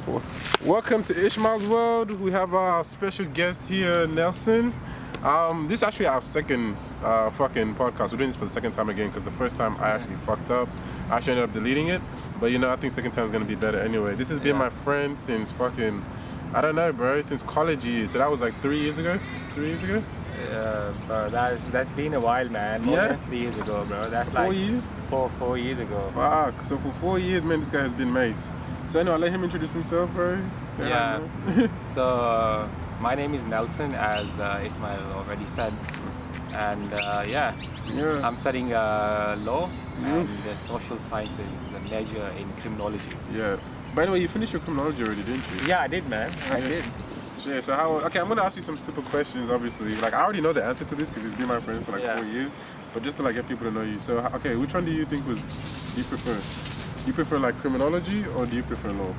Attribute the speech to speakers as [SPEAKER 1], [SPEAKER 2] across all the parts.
[SPEAKER 1] Well, welcome to Ismails World. We have our special guest here, Nelson. This is actually our second fucking podcast. We're doing this for the second time again because the first time I actually fucked up. I actually ended up deleting it. But I think second time is going to be better anyway. This has been my friend since fucking, I don't know, bro, since college years. So that was like 3 years ago? 3 years ago?
[SPEAKER 2] Bro, that's been a while, man. More than 3 years ago, bro. That's
[SPEAKER 1] 4
[SPEAKER 2] like
[SPEAKER 1] years?
[SPEAKER 2] 4 years ago.
[SPEAKER 1] Fuck. So for 4 years, man, this guy has been mates. So anyway, I'll let him introduce himself, bro. Say hi, bro.
[SPEAKER 2] So my name is Nelson, as Ismail already said, and I'm studying law and social sciences, a major in criminology.
[SPEAKER 1] Yeah. By the way, you finished your criminology already, didn't you?
[SPEAKER 2] Yeah, I did, man. I did.
[SPEAKER 1] Yeah, so okay, I'm gonna ask you some stupid questions, obviously. Like, I already know the answer to this because he's been my friend for like 4 years. But just to like get people to know you. So, okay, which one do you think do you prefer? Do you prefer like criminology or do you prefer law?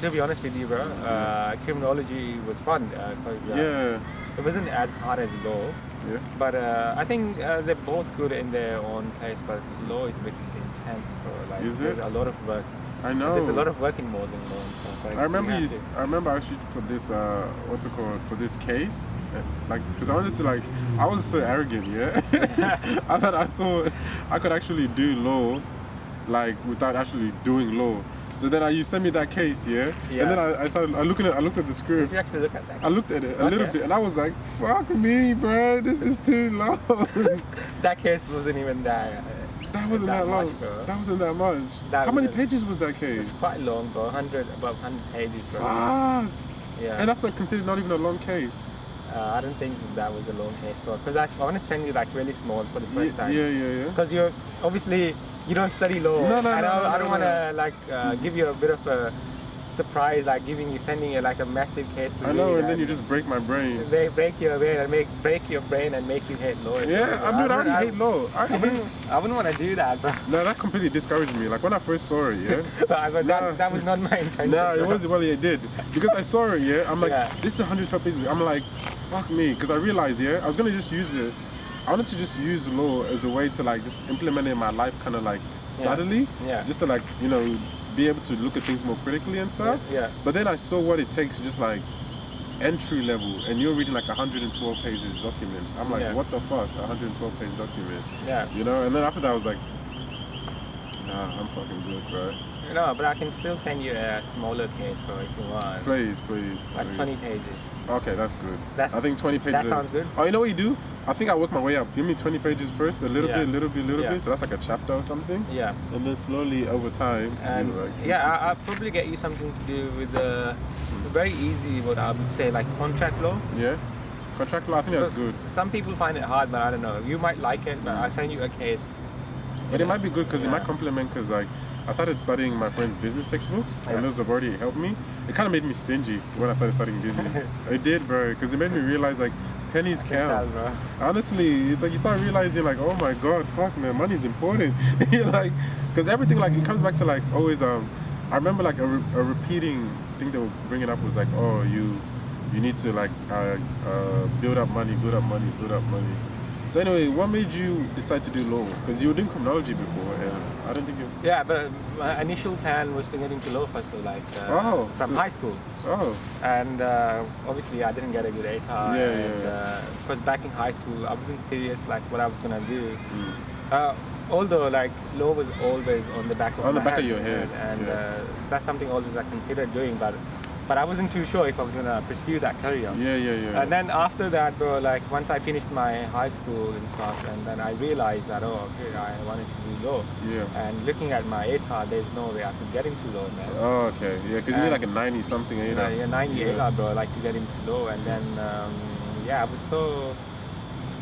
[SPEAKER 2] To be honest with you, bro, criminology was fun because it wasn't as hard as law.
[SPEAKER 1] Yeah.
[SPEAKER 2] But I think they're both good in their own place. But law is a bit intense, bro. Like, there's a lot of work.
[SPEAKER 1] I know.
[SPEAKER 2] There's a lot of work involved in law and stuff. Like,
[SPEAKER 1] I remember actually for this for this case, like, because I wanted to like, I was so arrogant, yeah. I thought I could actually do law, like without actually doing law. So then you sent me that case, yeah. And then I looked at the script.
[SPEAKER 2] Did you actually look at that?
[SPEAKER 1] I looked at it a little bit, and I was like, "Fuck me, bro, this is too long."
[SPEAKER 2] That case wasn't even that.
[SPEAKER 1] That wasn't that long.
[SPEAKER 2] Much, bro.
[SPEAKER 1] That wasn't that much. How many pages was that case?
[SPEAKER 2] It's quite long, bro. Above 100 pages, bro.
[SPEAKER 1] Fuck.
[SPEAKER 2] Yeah.
[SPEAKER 1] And that's like considered not even a long case.
[SPEAKER 2] I don't think that was a long case, bro. Because I want to send you like really small for the first time.
[SPEAKER 1] Yeah.
[SPEAKER 2] Because you're obviously you don't study law. I don't want to like give you a bit of a surprise, like sending you like a massive case.
[SPEAKER 1] I know, and then you just break my brain.
[SPEAKER 2] They break your brain and break your brain and make you hate law.
[SPEAKER 1] Yeah, I already hate law. I
[SPEAKER 2] wouldn't want to do that, bro.
[SPEAKER 1] No, that completely discouraged me. Like when I first saw it, yeah.
[SPEAKER 2] But that was not my intention.
[SPEAKER 1] Nah, it was it did because I saw it, yeah. I'm like, this is 112 pages. I'm like, fuck me, because I realized, yeah, I was gonna just use it. I wanted to just use law as a way to like just implement it in my life, kind of like subtly, just to like be able to look at things more critically and stuff.
[SPEAKER 2] Yeah.
[SPEAKER 1] But then I saw what it takes, just like entry level, and you're reading like 112 pages documents. I'm like, what the fuck, 112 page documents?
[SPEAKER 2] Yeah.
[SPEAKER 1] And then after that I was like, nah, I'm fucking good, bro.
[SPEAKER 2] No, but I can still send you a smaller case, bro, if you want.
[SPEAKER 1] Please.
[SPEAKER 2] Like 20 pages.
[SPEAKER 1] Okay, that's good. I think 20 pages.
[SPEAKER 2] That sounds good.
[SPEAKER 1] Oh, you know what you do? I think I work my way up. Give me 20 pages first, a little bit. So that's like a chapter or something.
[SPEAKER 2] Yeah.
[SPEAKER 1] And then slowly over time.
[SPEAKER 2] And I'll probably get you something to do with very easy, what I would say, like contract law.
[SPEAKER 1] Yeah. Contract law, I think that's good.
[SPEAKER 2] Some people find it hard, but I don't know. You might like it, but I'll send you a case.
[SPEAKER 1] But it might be good because it might complement, because like I started studying my friend's business textbooks, and those have already helped me. It kind of made me stingy when I started studying business. It did, bro, because it made me realize like pennies count. Honestly, it's like you start realizing like, oh my god, fuck man, money's important. You're like, because everything like it comes back to like always. I remember like a repeating thing they were bringing up was like, oh, you need to like build up money. So anyway, what made you decide to do law? Because you were doing criminology before, and I don't think you...
[SPEAKER 2] Yeah, but my initial plan was to get into law first, like from high school.
[SPEAKER 1] Oh.
[SPEAKER 2] And obviously I didn't get a good ATAR. Because back in high school, I wasn't serious like what I was going to do. Although like law was always on the back of my head. On the back of your head. And that's something always I considered doing, but I wasn't too sure if I was going to pursue that career.
[SPEAKER 1] Yeah.
[SPEAKER 2] And then after that, bro, like once I finished my high school and stuff, and then I realized that, I wanted to do law.
[SPEAKER 1] Yeah.
[SPEAKER 2] And looking at my ATAR, there's no way I could get into law, man.
[SPEAKER 1] Oh, okay. Yeah, because you need like a 90-something ATAR.
[SPEAKER 2] Yeah, 90 ATAR, bro, like to get into law. And then, I was so...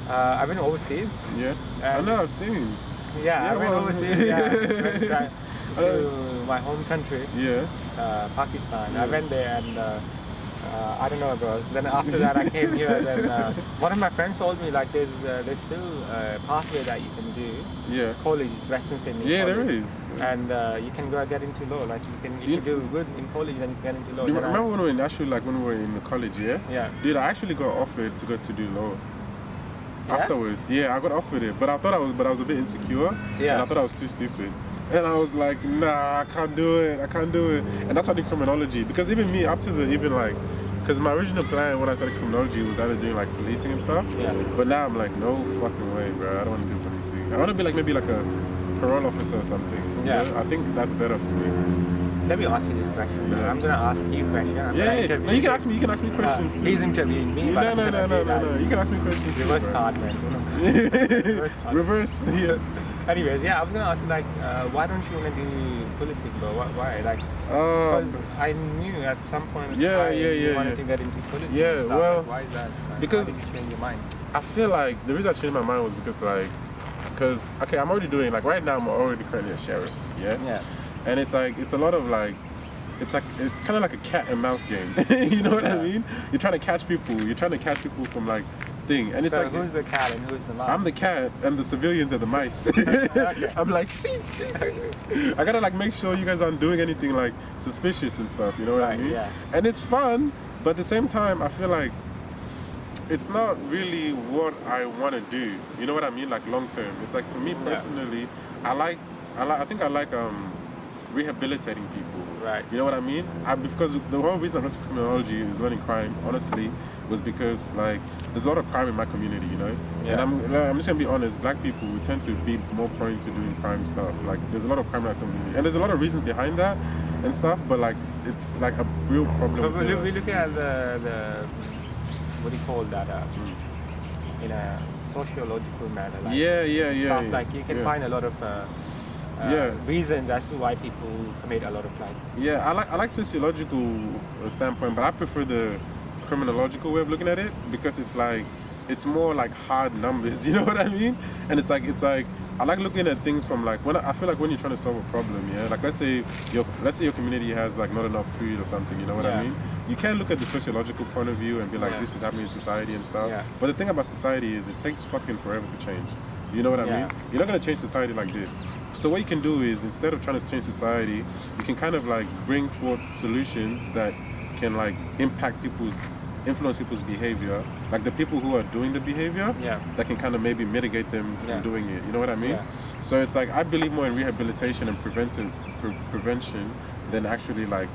[SPEAKER 2] I went overseas.
[SPEAKER 1] Yeah. I know, I've seen.
[SPEAKER 2] Yeah, I went overseas, to my home country, Pakistan. I went there and I don't know, bro. Then after that, I came here. Then one of my friends told me like there's still a pathway that you can do.
[SPEAKER 1] Yeah.
[SPEAKER 2] It's college, Western Sydney.
[SPEAKER 1] Yeah,
[SPEAKER 2] college.
[SPEAKER 1] there is.
[SPEAKER 2] And you can go get into law. Like if you do good in college, then you can get into law.
[SPEAKER 1] You remember when we were in the college, yeah?
[SPEAKER 2] Yeah.
[SPEAKER 1] Dude, I actually got offered to go to do law. Afterwards, I got offered it, but I was a bit insecure, and I thought I was too stupid. And I was like, nah, I can't do it. And that's why I did criminology. Because even me, up to because my original plan when I started criminology was either doing like policing and stuff.
[SPEAKER 2] Yeah.
[SPEAKER 1] But now I'm like, no fucking way, bro. I don't want to do policing. I want to be like maybe like a parole officer or something.
[SPEAKER 2] Yeah.
[SPEAKER 1] You know? I think that's better for me.
[SPEAKER 2] Let me ask you this question.
[SPEAKER 1] Yeah.
[SPEAKER 2] I'm gonna ask you a question.
[SPEAKER 1] No, you can ask me. You can ask me questions too.
[SPEAKER 2] He's interviewing me.
[SPEAKER 1] No. You can ask me questions too.
[SPEAKER 2] Reverse
[SPEAKER 1] bro.
[SPEAKER 2] card, man. Reverse card.
[SPEAKER 1] Reverse. Yeah.
[SPEAKER 2] Anyways, yeah, I was gonna ask you like, why don't you wanna do policing, bro? Why? Like, because I knew at some point in time you wanted to get into policing.
[SPEAKER 1] Yeah,
[SPEAKER 2] so
[SPEAKER 1] well,
[SPEAKER 2] like, why is that? Like,
[SPEAKER 1] because
[SPEAKER 2] how did you change your mind?
[SPEAKER 1] I feel like the reason I changed my mind was because okay, I'm already doing like right now I'm already currently a sheriff. Yeah.
[SPEAKER 2] Yeah.
[SPEAKER 1] And it's a lot of like. It's kind of like a cat and mouse game. You know what I mean? You're trying to catch people. You're trying to catch people from like thing. And it's
[SPEAKER 2] so
[SPEAKER 1] like
[SPEAKER 2] who's the cat and who's the mouse?
[SPEAKER 1] I'm the cat and the civilians are the mice.
[SPEAKER 2] Okay.
[SPEAKER 1] I'm like, see. I gotta like make sure you guys aren't doing anything like suspicious and stuff. You know what I mean?
[SPEAKER 2] Yeah.
[SPEAKER 1] And it's fun, but at the same time, I feel like it's not really what I want to do. You know what I mean? Like long term. It's like for me personally, I think I like rehabilitating people.
[SPEAKER 2] Right.
[SPEAKER 1] You know what I mean? Because the whole reason I went to criminology is learning crime, honestly, was because like there's a lot of crime in my community, you know?
[SPEAKER 2] Yeah.
[SPEAKER 1] And I'm just gonna be honest, black people we tend to be more prone to doing crime stuff. Like there's a lot of crime in our community. And there's a lot of reasons behind that and stuff, but like it's like a real problem.
[SPEAKER 2] But we look at the what do you call that? In a sociological manner. Like stuff like you can find a lot of reasons as to why people commit a lot of crime.
[SPEAKER 1] Yeah, I like sociological standpoint, but I prefer the criminological way of looking at it because it's more like hard numbers. You know what I mean? And it's like I like looking at things from like I feel like when you're trying to solve a problem, yeah. Like let's say your community has like not enough food or something. You know what I mean? You can look at the sociological point of view and be like, this is happening in society and stuff. Yeah. But the thing about society is it takes fucking forever to change. You know what I mean? You're not gonna change society like this. So what you can do is instead of trying to change society, you can kind of like bring forth solutions that can like influence people's behavior, like the people who are doing the behavior, that can kind of maybe mitigate them from doing it. You know what I mean? Yeah. So it's like I believe more in rehabilitation and prevention than actually like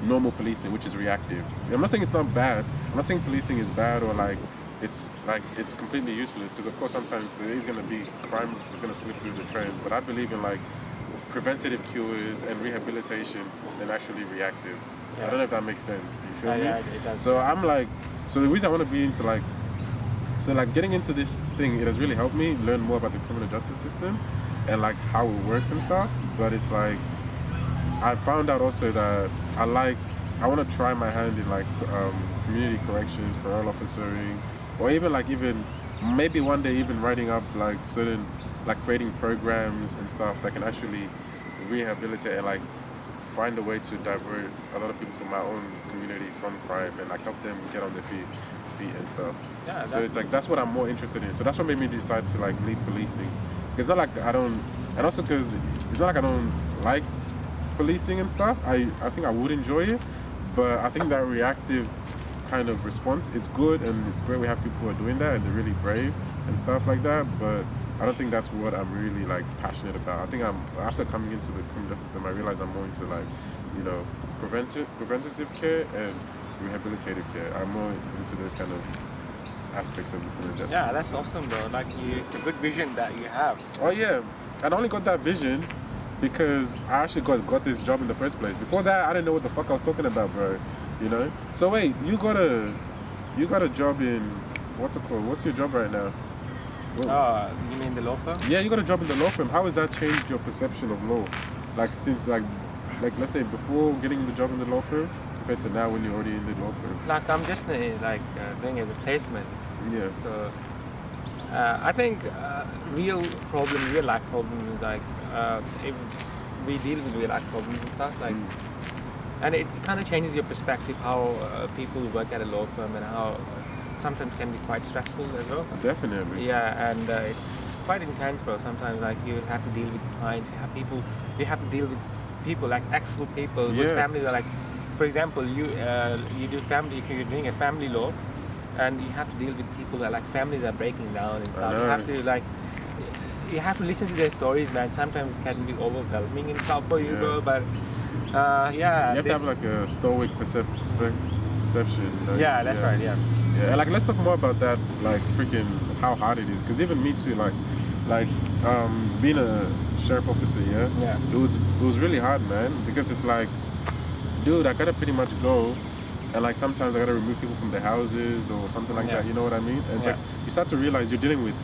[SPEAKER 1] normal policing, which is reactive. I'm not saying it's not bad. I'm not saying policing is bad or like it's completely useless because of course sometimes there is going to be crime that's going to slip through the trends, but I believe in like preventative cures and rehabilitation than actually reactive. I don't know if that makes sense. You feel me?
[SPEAKER 2] Yeah, it does.
[SPEAKER 1] So I'm like, so the reason I want to be into like getting into this thing, it has really helped me learn more about the criminal justice system and like how it works and stuff. But it's like I found out also that I want to try my hand in like community corrections, parole officering, or even maybe one day even writing up like certain like creating programs and stuff that can actually rehabilitate and like find a way to divert a lot of people from my own community from crime and like help them get on their feet and stuff. Yeah, so it's like that's what I'm more interested in. So that's what made me decide to like leave policing. It's not like I don't, and also because it's not like I don't like policing and stuff. I think I would enjoy it, but I think that reactive kind of response, it's good and it's great. We have people who are doing that and they're really brave and stuff like that, but I don't think that's what I'm really like passionate about. I think after coming into the criminal justice system, I realized I'm more into like, you know, preventative care and rehabilitative care. I'm more into those kind of aspects of the criminal justice system.
[SPEAKER 2] That's awesome, bro. Like it's a good vision that you have.
[SPEAKER 1] Oh yeah, and I only got that vision because I actually got this job in the first place. Before that, I didn't know what the fuck I was talking about, bro. You know? So wait, you got a job in, what's it called? What's your job right now?
[SPEAKER 2] You mean the law firm?
[SPEAKER 1] Yeah, you got a job in the law firm. How has that changed your perception of law? Like since like let's say before getting the job in the law firm compared to now when you're already in the law firm?
[SPEAKER 2] Like I'm just doing as a placement.
[SPEAKER 1] Yeah.
[SPEAKER 2] So I think real life problem is like if we deal with real life problems and stuff like. And it kind of changes your perspective how people work at a law firm and how sometimes can be quite stressful as well.
[SPEAKER 1] Definitely.
[SPEAKER 2] Yeah, and it's quite intense, bro. Sometimes like you have to deal with clients, you have to deal with people like actual people whose families are like, for example, you're doing a family law, and you have to deal with people that like families are breaking down and stuff. You have to like, you have to listen to their stories, man. Sometimes it can be overwhelming and stuff for you, bro. But yeah,
[SPEAKER 1] you have to have like a stoic perception. Like,
[SPEAKER 2] yeah, that's right. Yeah.
[SPEAKER 1] Yeah, like let's talk more about that. Like freaking how hard it is, because even me too. Like being a sheriff officer.
[SPEAKER 2] Yeah.
[SPEAKER 1] It was really hard, man, because it's like, dude, I gotta pretty much go. And like sometimes I gotta remove people from their houses or something like that. You know what I mean? And it's like you start to realize you're dealing with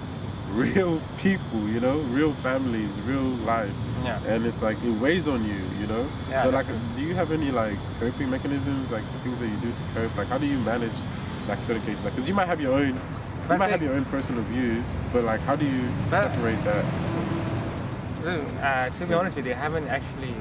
[SPEAKER 1] real people, you know, real families, real life.
[SPEAKER 2] Yeah.
[SPEAKER 1] And it's like it weighs on you, you know.
[SPEAKER 2] Yeah,
[SPEAKER 1] So like, do you have any like coping mechanisms, like things that you do to cope? Like, how do you manage like certain cases? Like, because you might have your own, have your own personal views, but like, how do you separate that?
[SPEAKER 2] To be honest with you, I haven't actually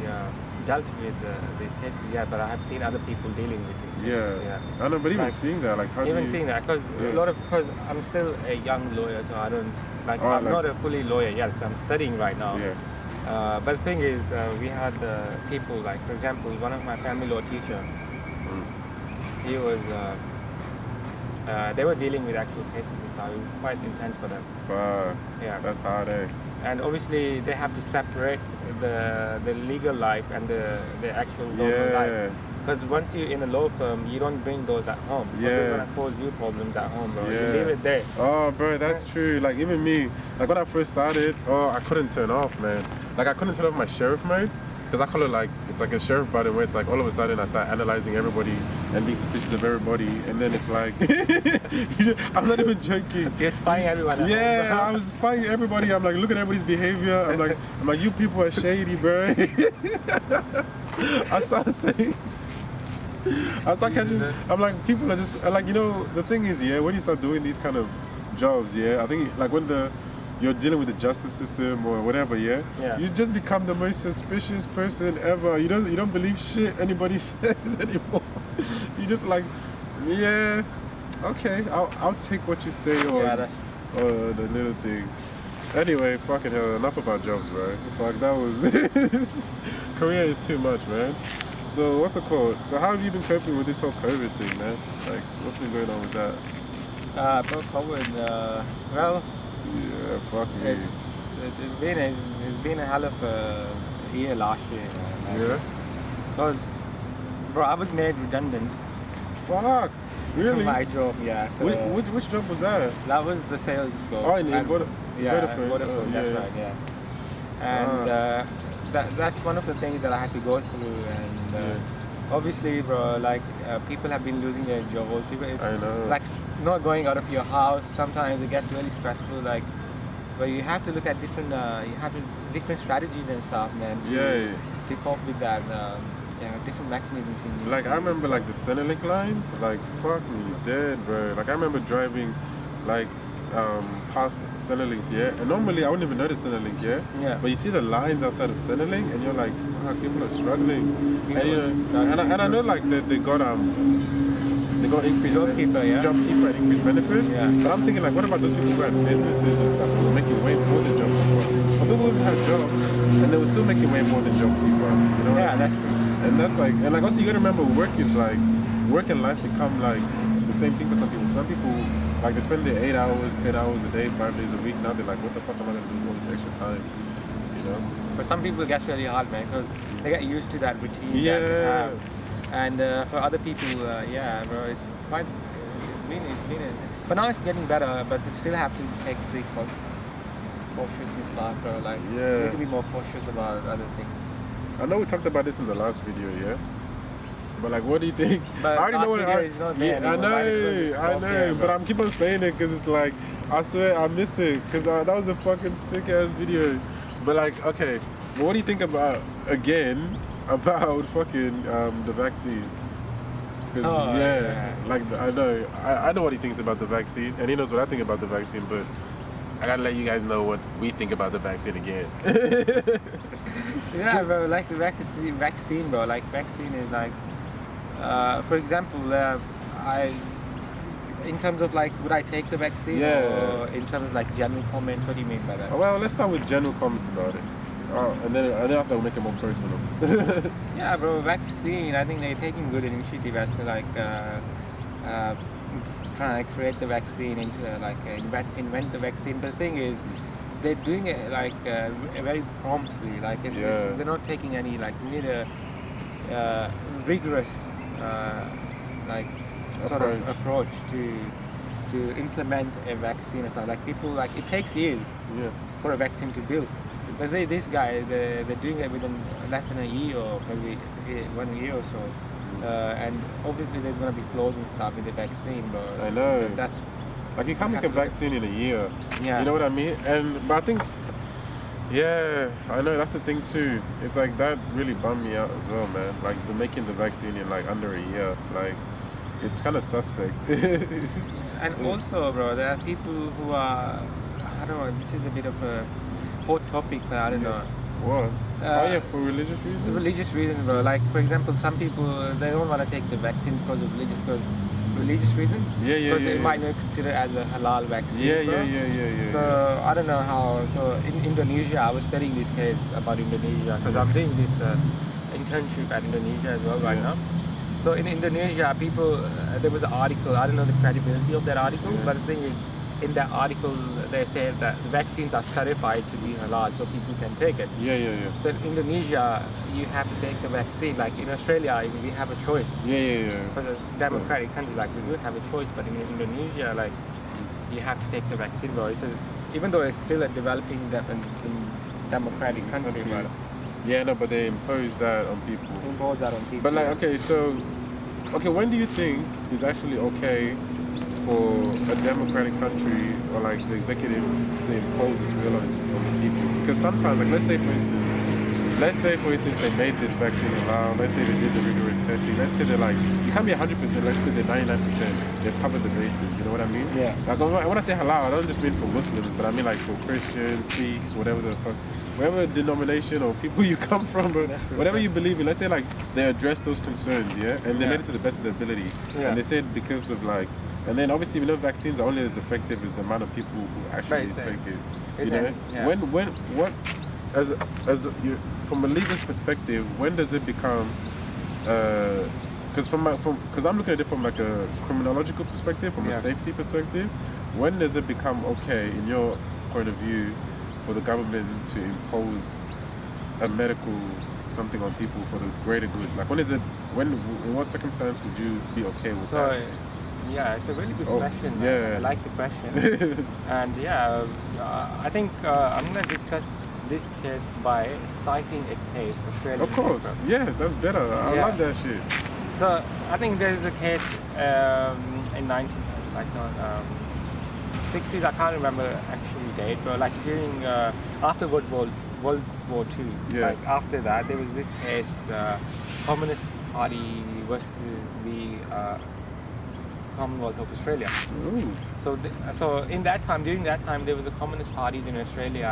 [SPEAKER 2] dealt with these cases yet, but I have seen other people dealing with these cases.
[SPEAKER 1] Yeah. I know, but even seeing that, like, how do you...
[SPEAKER 2] seeing that, because because I'm still a young lawyer, so I don't, I'm not a fully lawyer yet, so I'm studying right now.
[SPEAKER 1] Yeah.
[SPEAKER 2] But the thing is, we had people, like, for example, one of my family law teacher, he was, they were dealing with actual cases and stuff. It was quite intense for them.
[SPEAKER 1] Fuck.
[SPEAKER 2] Yeah.
[SPEAKER 1] That's hard, eh?
[SPEAKER 2] And obviously, they have to separate the legal life and the actual normal life. Because once you're in a law firm, you don't bring those at home.
[SPEAKER 1] Yeah.
[SPEAKER 2] They're going to cause you problems at home, bro.
[SPEAKER 1] Yeah.
[SPEAKER 2] You leave it there.
[SPEAKER 1] Oh, bro, that's true. Like, even me, like, when I first started, I couldn't turn off, man. Like, I couldn't turn off my sheriff mode. Because I call it like, it's like a sheriff button where it's like all of a sudden I start analyzing everybody and being suspicious of everybody. And then it's like, I'm not even joking.
[SPEAKER 2] You're spying everyone.
[SPEAKER 1] Yeah, I was spying everybody. I'm like, look at everybody's behavior. I'm like, you people are shady, bro. I start catching, I'm like, people are just, like, you know, the thing is, when you start doing these kind of jobs, I think, like, when you're dealing with the justice system or whatever, you just become the most suspicious person ever. You don't believe shit anybody says anymore. You just like, okay, I'll take what you say or the little thing. Anyway, fucking hell, enough about jobs, bro. Fuck, that was Korea is too much, man. So what's it called? So how have you been coping with this whole COVID thing, man? Like, what's been going on with that?
[SPEAKER 2] COVID, well,
[SPEAKER 1] yeah, fuck me.
[SPEAKER 2] It's been a hell of a year last year.
[SPEAKER 1] Yeah?
[SPEAKER 2] Because, bro, I was made redundant.
[SPEAKER 1] Fuck! Really?
[SPEAKER 2] From my job, yeah. So
[SPEAKER 1] which job was that?
[SPEAKER 2] That was the sales job.
[SPEAKER 1] Oh, in Vodafone?
[SPEAKER 2] Vodafone, that's right, yeah. And that's one of the things that I had to go through. And obviously, bro, like, people have been losing their jobs.
[SPEAKER 1] I know.
[SPEAKER 2] Like, not going out of your house, sometimes it gets really stressful, like, but you have to look at different strategies and stuff, man, to cope with that, different mechanisms.
[SPEAKER 1] Like, I remember, like, the Centrelink lines, like, fuck me dead, bro. Like, I remember driving, like, past Centrelinks, and normally I wouldn't even notice Centrelink, but you see the lines outside of Centrelink, and you're like, fuck, people are struggling. And, you know, and I know, like, they got increased JobKeeper and increased benefits. But I'm thinking, like, what about those people who had businesses and stuff who were making way more than JobKeeper? Or people who had jobs and they were still making way more than JobKeeper. You know what I mean?
[SPEAKER 2] That's true.
[SPEAKER 1] And that's like, and like also you gotta remember, work and life become like the same thing for some people. Some people, like, they spend their 8 hours, 10 hours a day, 5 days a week. Now they're like, what the fuck am I gonna do with all this extra time? You know?
[SPEAKER 2] For some people it gets really hard, man, because they get used to that routine that they have. And for other people, bro, it's quite, but now it's getting better, but you still have to take pretty cautious and stuff, bro. Like, you need to be more cautious about other things.
[SPEAKER 1] I know we talked about this in the last video, but like, what do you think?
[SPEAKER 2] But
[SPEAKER 1] I already know what
[SPEAKER 2] I
[SPEAKER 1] know, but I'm keep on saying it because it's like, I swear I miss it because that was a fucking sick ass video. But like, okay, but what do you think about fucking the vaccine? Because like, I know what he thinks about the vaccine, and he knows what I think about the vaccine, but I gotta let you guys know what we think about the vaccine again.
[SPEAKER 2] Bro, like the vaccine, bro. Like, vaccine is like, for example, in terms of like, would I take the vaccine? Or in terms of like general comments, what do you mean by that?
[SPEAKER 1] Well, let's start with general comments about it. And then after we'll make it more personal.
[SPEAKER 2] Yeah, bro, vaccine, I think they're taking good initiative as to like trying to create the vaccine, into like invent the vaccine. But the thing is, they're doing it like very promptly. Like they're not taking any like you need a rigorous like sort of approach to implement a vaccine or something. Like people like it takes years for a vaccine to build. But this guy, they're doing it within less than a year or maybe 1 year or so. And obviously there's going to be flaws and stuff with the vaccine, but
[SPEAKER 1] I know.
[SPEAKER 2] That's
[SPEAKER 1] like you can't make a vaccine in a year.
[SPEAKER 2] Yeah.
[SPEAKER 1] You know what I mean? But I think, yeah, I know that's the thing too. It's like that really bummed me out as well, man. Like the making the vaccine in like under a year, like it's kind of suspect.
[SPEAKER 2] And also, bro, there are people who are, I don't know. This is a bit of a hot topic, but I don't know.
[SPEAKER 1] What? For religious reasons?
[SPEAKER 2] Religious reasons, bro. Like, for example, some people, they don't want to take the vaccine because of religious reasons. Because they might not consider it as a halal vaccine. So, I don't know how. So, in Indonesia, I was studying this case about Indonesia because I'm doing this internship at Indonesia as well right now. So, in Indonesia, people, there was an article, I don't know the credibility of that article, but the thing is, in that article, they said that the vaccines are certified to be halal, so people can take it. So in Indonesia, you have to take the vaccine. Like in Australia, we have a choice. For the democratic country, like we do have a choice, but in Indonesia, like you have to take the vaccine, bro. Even though it's still a developing democratic country, but
[SPEAKER 1] but they impose that on people. But like, okay, when do you think it's actually okay for a democratic country or like the executive to impose its will on the people? Because sometimes, like let's say for instance they made this vaccine allowed, let's say they did the rigorous testing, let's say they're like, you can't be 100%, let's say they're 99%, they've covered the bases, you know what I mean? Like when I say halal, I don't just mean for Muslims, but I mean like for Christians, Sikhs, whatever denomination or people you come from, bro, whatever you believe in, let's say like they address those concerns, and they made it to the best of their ability. And they said because of like, and then obviously we know vaccines are only as effective as the amount of people who actually take it. You know, what as you, from a legal perspective, when does it become? Because I'm looking at it from like a criminological perspective, from a safety perspective. When does it become okay, in your point of view, for the government to impose a medical something on people for the greater good? Like in what circumstance would you be okay with that?
[SPEAKER 2] Yeah, it's a really good question. I like the question. And I think I'm going to discuss this case by citing a case, Australian.
[SPEAKER 1] Of course, yes, that's better. I love that shit.
[SPEAKER 2] So I think there's a case in 60s. I can't remember actually date, but like during after World War II. Like after that, there was this case, Communist Party versus the Commonwealth of Australia. So in that time, during that time, there was a communist parties in Australia,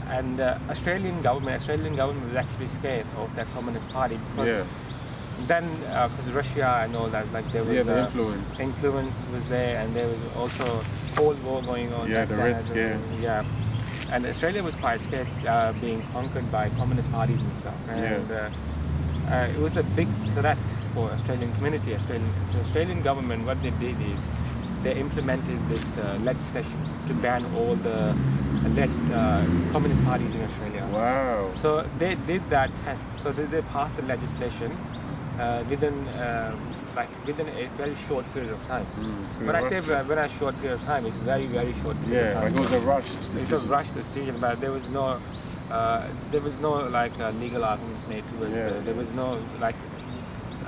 [SPEAKER 2] and Australian government was actually scared of that communist party because then because Russia and all that, like there was
[SPEAKER 1] the
[SPEAKER 2] influence was there, and there was also Cold War going on.
[SPEAKER 1] The Red Scare.
[SPEAKER 2] And Australia was quite scared being conquered by communist parties and stuff, and it was a big threat for Australian community. Australian government, what they did is they implemented this legislation to ban all the communist parties in Australia.
[SPEAKER 1] Wow.
[SPEAKER 2] So they did that test. So they passed the legislation within a very short period of time. When I say very short period of time, it's very, very short period of time.
[SPEAKER 1] Like it was a rushed decision.
[SPEAKER 2] It was a rushed decision, but there was no legal arguments made to it. There was no, like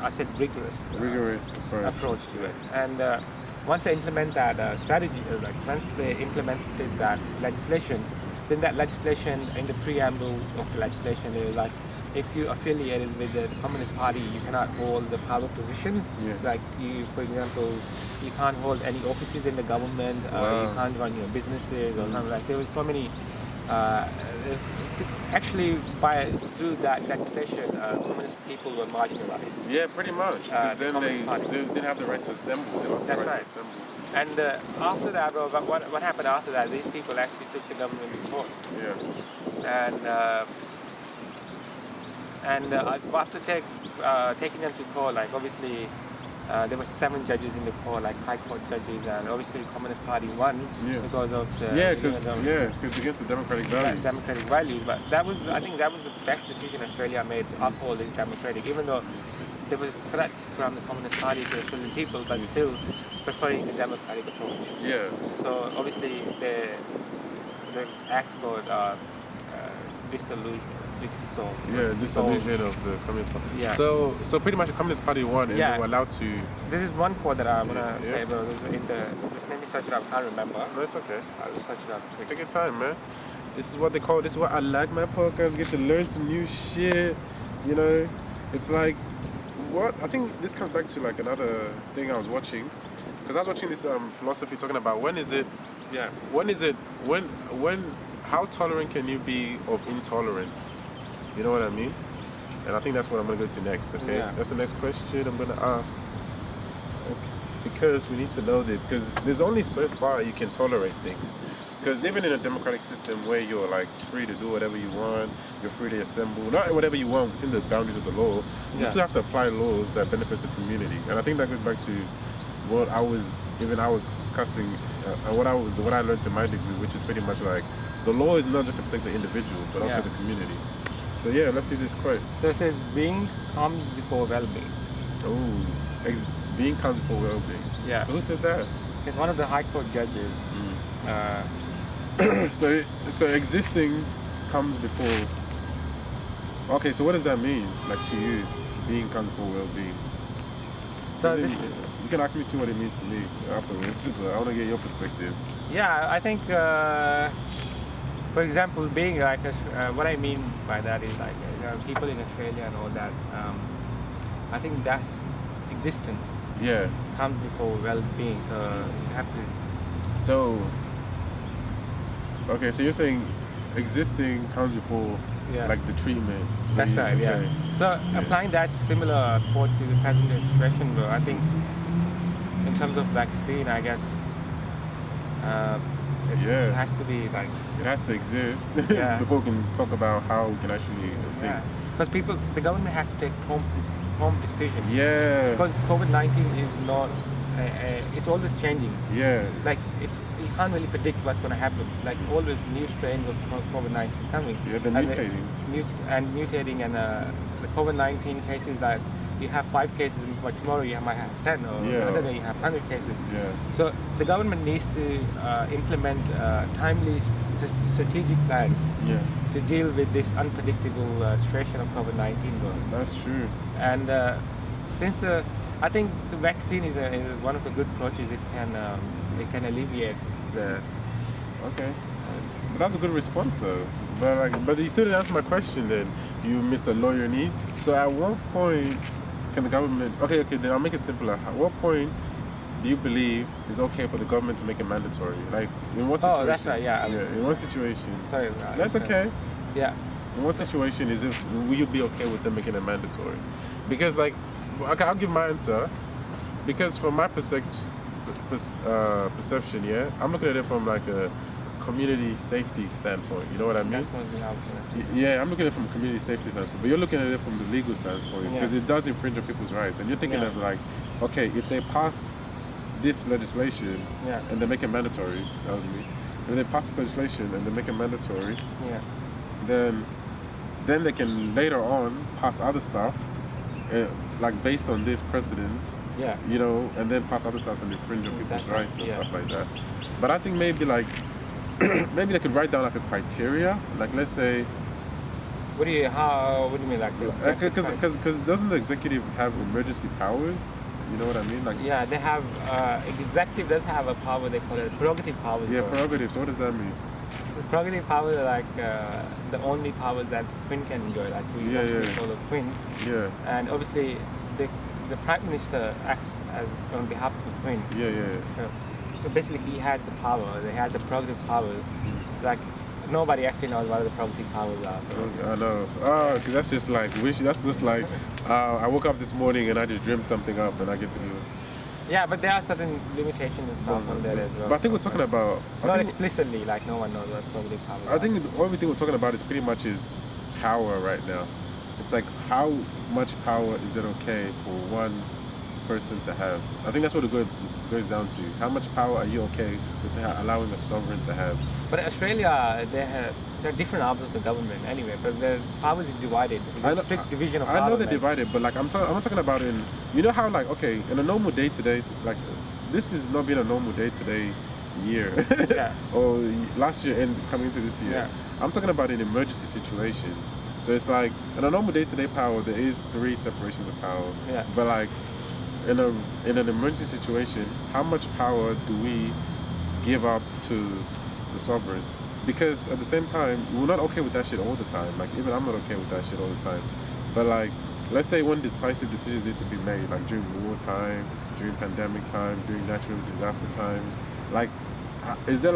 [SPEAKER 2] I said, rigorous approach to it. And once they implement that strategy, once they implemented that legislation, then that legislation, in the preamble of the legislation, it was like, if you affiliated with the Communist Party, you cannot hold the power positions. Like for example, you can't hold any offices in the government. You can't run your businesses or something like. There was so many. Actually, through that legislation, communist people were marginalized.
[SPEAKER 1] Yeah, pretty much. Because then they didn't have the right to assemble.
[SPEAKER 2] That's right. To assemble. And after that, what happened after that? These people actually took the government to court. And after taking them to court, like obviously there were 7 judges in the court, like high court judges, and obviously the Communist Party won because of the
[SPEAKER 1] because against the democratic values.
[SPEAKER 2] Democratic values. But I think that was the best decision Australia made to uphold the democratic, even though there was a threat from the Communist Party to the Australian people, but still preferring the democratic approach.
[SPEAKER 1] Yeah.
[SPEAKER 2] So obviously the act called dissolution
[SPEAKER 1] of the Communist Party.
[SPEAKER 2] Yeah.
[SPEAKER 1] So pretty much the Communist Party won, and they were allowed to.
[SPEAKER 2] This is one quote that I'm gonna say about just let me search it up. I can't remember.
[SPEAKER 1] No, it's okay.
[SPEAKER 2] I'll just search it up.
[SPEAKER 1] Take your time, man. This is what they call. This is what I like my podcast. Get to learn some new shit. You know, it's like what I think this comes back to like another thing I was watching, because I was watching this philosophy talking about when how tolerant can you be of intolerance? You know what I mean? And I think that's what I'm going to go to next, okay?
[SPEAKER 2] Yeah.
[SPEAKER 1] That's the next question I'm going to ask. Okay. Because we need to know this, because there's only so far you can tolerate things. Because even in a democratic system where you're like free to do whatever you want, you're free to assemble, not whatever you want within the boundaries of the law, you still have to apply laws that benefits the community. And I think that goes back to what I was discussing, what I learned in my degree, which is pretty much like, the law is not just to protect the individual, but also the community. So yeah, let's see this quote.
[SPEAKER 2] So it says, being comes before well-being.
[SPEAKER 1] Oh, being comes before well-being.
[SPEAKER 2] Yeah.
[SPEAKER 1] So who said that?
[SPEAKER 2] It's one of the high court judges.
[SPEAKER 1] So existing comes before. Okay, so what does that mean? Like to you, being comes before well-being.
[SPEAKER 2] So
[SPEAKER 1] you can ask me too what it means to me afterwards, but I want to get your perspective.
[SPEAKER 2] Yeah, I think. For example, being like what I mean by that is like people in Australia and all that. I think that's existence.
[SPEAKER 1] Yeah.
[SPEAKER 2] Comes before well-being. So you have to.
[SPEAKER 1] So. Okay, so you're saying existing comes before like the treatment. So
[SPEAKER 2] that's right. Yeah. So applying that similar quote to the present expression, though, I think in terms of vaccine, I guess. It has to be like...
[SPEAKER 1] It has to exist before we can talk about how we can actually think.
[SPEAKER 2] Because the government has to take home decisions.
[SPEAKER 1] Yeah.
[SPEAKER 2] Because COVID-19 is not... it's always changing.
[SPEAKER 1] Yeah.
[SPEAKER 2] Like, you can't really predict what's going to happen. Like, always new strains of COVID-19 coming.
[SPEAKER 1] Yeah, they're mutating.
[SPEAKER 2] Mutating, and the COVID-19 cases that you have 5 cases, but tomorrow you might have 10, or another day you have 100 cases.
[SPEAKER 1] Yeah.
[SPEAKER 2] So the government needs to implement timely strategic plans to deal with this unpredictable situation of COVID-19 going.
[SPEAKER 1] That's true.
[SPEAKER 2] And since I think the vaccine is one of the good approaches, it can alleviate the.
[SPEAKER 1] Okay. But that's a good response though. But you still didn't answer my question. Then you missed the lawyer needs. So at what point can the government? Okay, then I'll make it simpler. At what point do you believe it's okay for the government to make it mandatory? Like in what situation?
[SPEAKER 2] Oh, that's right. Yeah.
[SPEAKER 1] In what situation?
[SPEAKER 2] Sorry.
[SPEAKER 1] That's okay.
[SPEAKER 2] Yeah.
[SPEAKER 1] In what situation will you be okay with them making it mandatory? Because like, okay, I'll give my answer. Because from my perception, I'm looking at it from like a community safety standpoint. You know what I mean? Yeah, I'm looking at it from a community safety standpoint, but you're looking at it from the legal standpoint because it does infringe on people's rights. And you're thinking of like, okay, if they pass this legislation and they make it mandatory, that was me. If they pass this legislation and they make it mandatory, then they can later on pass other stuff, like based on this precedence. You know, and then pass other stuff and infringe on people's rights and stuff like that. But I think maybe like. Maybe they could write down like a criteria, like let's say.
[SPEAKER 2] What do you mean, like?
[SPEAKER 1] Because doesn't the executive have emergency powers? You know what I mean? Like.
[SPEAKER 2] Yeah, they have. Executive does have a power. They call it prerogative powers.
[SPEAKER 1] Yeah, prerogative. So what does that mean?
[SPEAKER 2] The prerogative powers are like the only powers that Queen can enjoy. Like we obviously call it Queen.
[SPEAKER 1] Yeah.
[SPEAKER 2] And obviously, the Prime Minister acts as on behalf of the Queen.
[SPEAKER 1] Yeah.
[SPEAKER 2] So basically, he has the power. He has the prerogative powers. Like nobody actually knows what the prerogative powers are.
[SPEAKER 1] I know. Because that's just like That's just like I woke up this morning and I just dreamt something up and I get to do it.
[SPEAKER 2] Yeah, but there are certain limitations and stuff on there as well.
[SPEAKER 1] But I think we're talking about
[SPEAKER 2] not explicitly. Like no one knows what prerogative powers are.
[SPEAKER 1] I think the only thing we're talking about is pretty much is power right now. It's like how much power is it okay for one person to have. I think that's what it goes down to. How much power are you okay with allowing a sovereign to have?
[SPEAKER 2] But Australia, there are different arms of the government anyway, but the power is divided. There's a strict division of power.
[SPEAKER 1] I know they're divided, but like I'm not talking about you know how like, okay, in a normal day today, like this is not being a normal day today year or last year and coming into this year.
[SPEAKER 2] Yeah.
[SPEAKER 1] I'm talking about in emergency situations. So it's like in a normal day-to-day power, there is 3 separations of power.
[SPEAKER 2] Yeah.
[SPEAKER 1] But like in an emergency situation, how much power do we give up to the sovereign? Because at the same time, we're not okay with that shit all the time. Like even I'm not okay with that shit all the time. But like, let's say when decisive decisions need to be made, like during wartime, during pandemic time, during natural disaster times, like, is there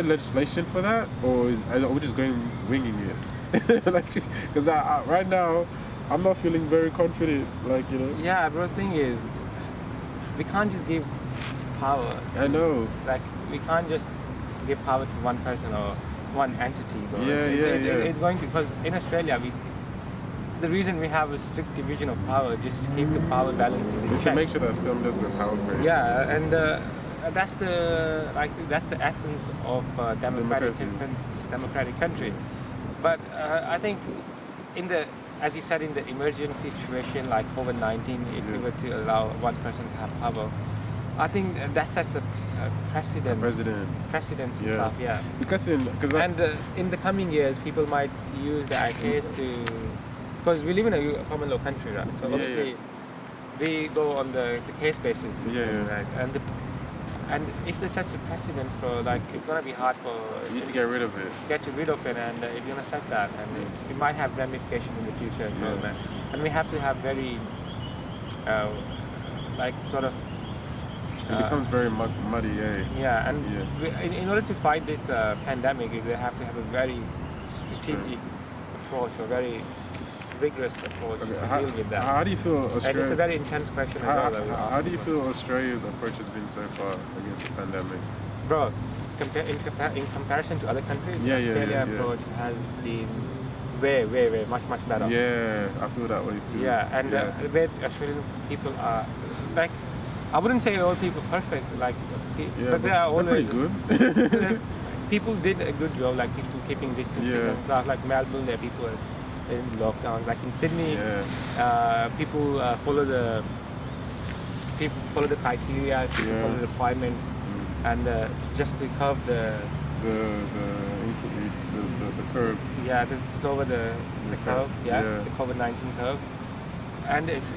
[SPEAKER 1] legislation for that, or are we just going winging it? Like, because right now, I'm not feeling very confident. Like, you know.
[SPEAKER 2] Yeah, bro. The thing is, we can't just give power.
[SPEAKER 1] I know.
[SPEAKER 2] Like, we can't just give power to one person or one entity, bro.
[SPEAKER 1] Yeah.
[SPEAKER 2] It's going to, because in Australia, the reason we have a strict division of power just to keep the power balance in
[SPEAKER 1] check. To make sure that film doesn't go power crazy.
[SPEAKER 2] Yeah, and that's the essence of democratic country. But I think as you said, in the emergency situation like COVID-19, if we were to allow one person to have power, I think that sets a precedence and stuff. Yeah.
[SPEAKER 1] Because in
[SPEAKER 2] the coming years, people might use the ideas because we live in a common law country, right? So obviously we go on the case basis, right? And if there's such a precedent, so like it's gonna be hard for
[SPEAKER 1] you to get rid of it.
[SPEAKER 2] And if you're gonna set that, and it might have ramifications in the future as well, man. And we have to have very,
[SPEAKER 1] it becomes very muddy,
[SPEAKER 2] Yeah, and in order to fight this pandemic, they have to have a very strategic approach, or very rigorous approach to deal with that.
[SPEAKER 1] How do you feel Australia?
[SPEAKER 2] And it's a very intense question as well.
[SPEAKER 1] How do you feel Australia's approach has been so far against the pandemic?
[SPEAKER 2] Bro, in comparison to other countries, Australia's approach has been way much better.
[SPEAKER 1] Yeah, I feel that way too.
[SPEAKER 2] Yeah, and the way Australian people are, like, I wouldn't say all people are perfect, like, but they are always
[SPEAKER 1] pretty good.
[SPEAKER 2] People did a good job, like people keeping distance and stuff. Like Melbourne, there people are in lockdown. Like in Sydney, people follow the criteria, follow the requirements, and just to curb the
[SPEAKER 1] curve.
[SPEAKER 2] Yeah, to slow the curve. The COVID-19 curve. And it's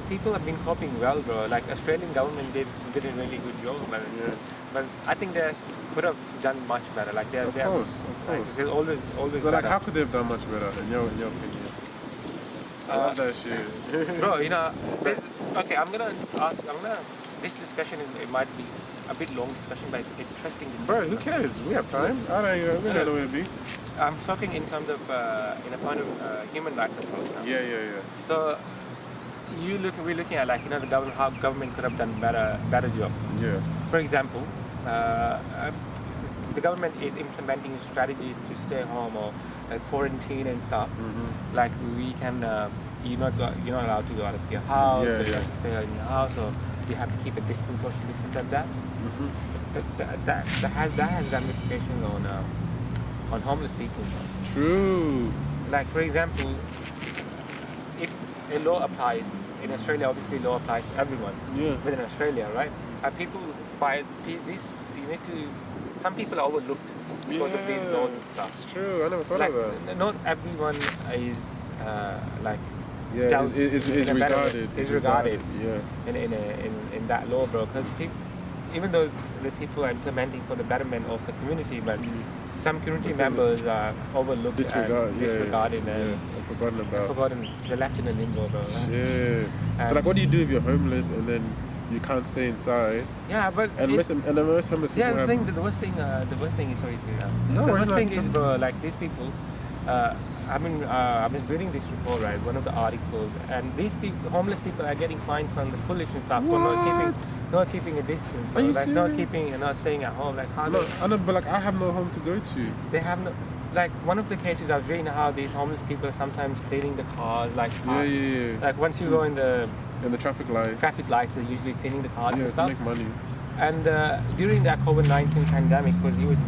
[SPEAKER 2] people have been coping well, bro. Like Australian government did a really good job, man. Yeah. But I think they could have done much better. Like
[SPEAKER 1] of course.
[SPEAKER 2] Like, there's always.
[SPEAKER 1] So like, how could they have done much better in your opinion? I love that shit.
[SPEAKER 2] Bro, you know, this discussion it might be a bit long discussion, but it's interesting.
[SPEAKER 1] Bro, who cares? We have time. We don't know where to be.
[SPEAKER 2] I'm talking in terms of in a point of human rights approach now.
[SPEAKER 1] Yeah.
[SPEAKER 2] So we're looking at, like, you know, how government could have done better job.
[SPEAKER 1] Yeah.
[SPEAKER 2] For example, the government is implementing strategies to stay home or quarantine and stuff.
[SPEAKER 1] Mm-hmm.
[SPEAKER 2] Like we can, you're not allowed to go out of your house. You have to stay in your house, or you have to keep a distance, social distance, like that.
[SPEAKER 1] Mm-hmm.
[SPEAKER 2] That has ramifications on homeless people.
[SPEAKER 1] True.
[SPEAKER 2] Like, for example, if a law applies in Australia, obviously law applies to everyone within Australia, right? And people some people are overlooked because of these laws and stuff.
[SPEAKER 1] It's true. I never thought of that.
[SPEAKER 2] Not everyone is is regarded in that law, bro. Because even though the people are implementing for the betterment of the community, but some community members are overlooked, disregarded, and forgotten. They're left in a limbo, bro.
[SPEAKER 1] Shit. So like, what do you do if you're homeless and then you can't stay inside?
[SPEAKER 2] Yeah, but
[SPEAKER 1] the most homeless people
[SPEAKER 2] the worst thing is, sorry to the worst thing is, bro, like these people. I've been reading this report, right? One of the articles, and these people, homeless people, are getting fines from the police and stuff for not keeping a distance,
[SPEAKER 1] are you
[SPEAKER 2] like
[SPEAKER 1] serious?
[SPEAKER 2] not staying at home. Like, how
[SPEAKER 1] but like I have no home to go to.
[SPEAKER 2] They have no. like one of the cases I was reading how these homeless people are sometimes cleaning the cars, like like once you go in the
[SPEAKER 1] traffic light.
[SPEAKER 2] Traffic lights, they're usually cleaning the cars and
[SPEAKER 1] to
[SPEAKER 2] stuff.
[SPEAKER 1] make money.
[SPEAKER 2] And during that COVID-19 pandemic, because he was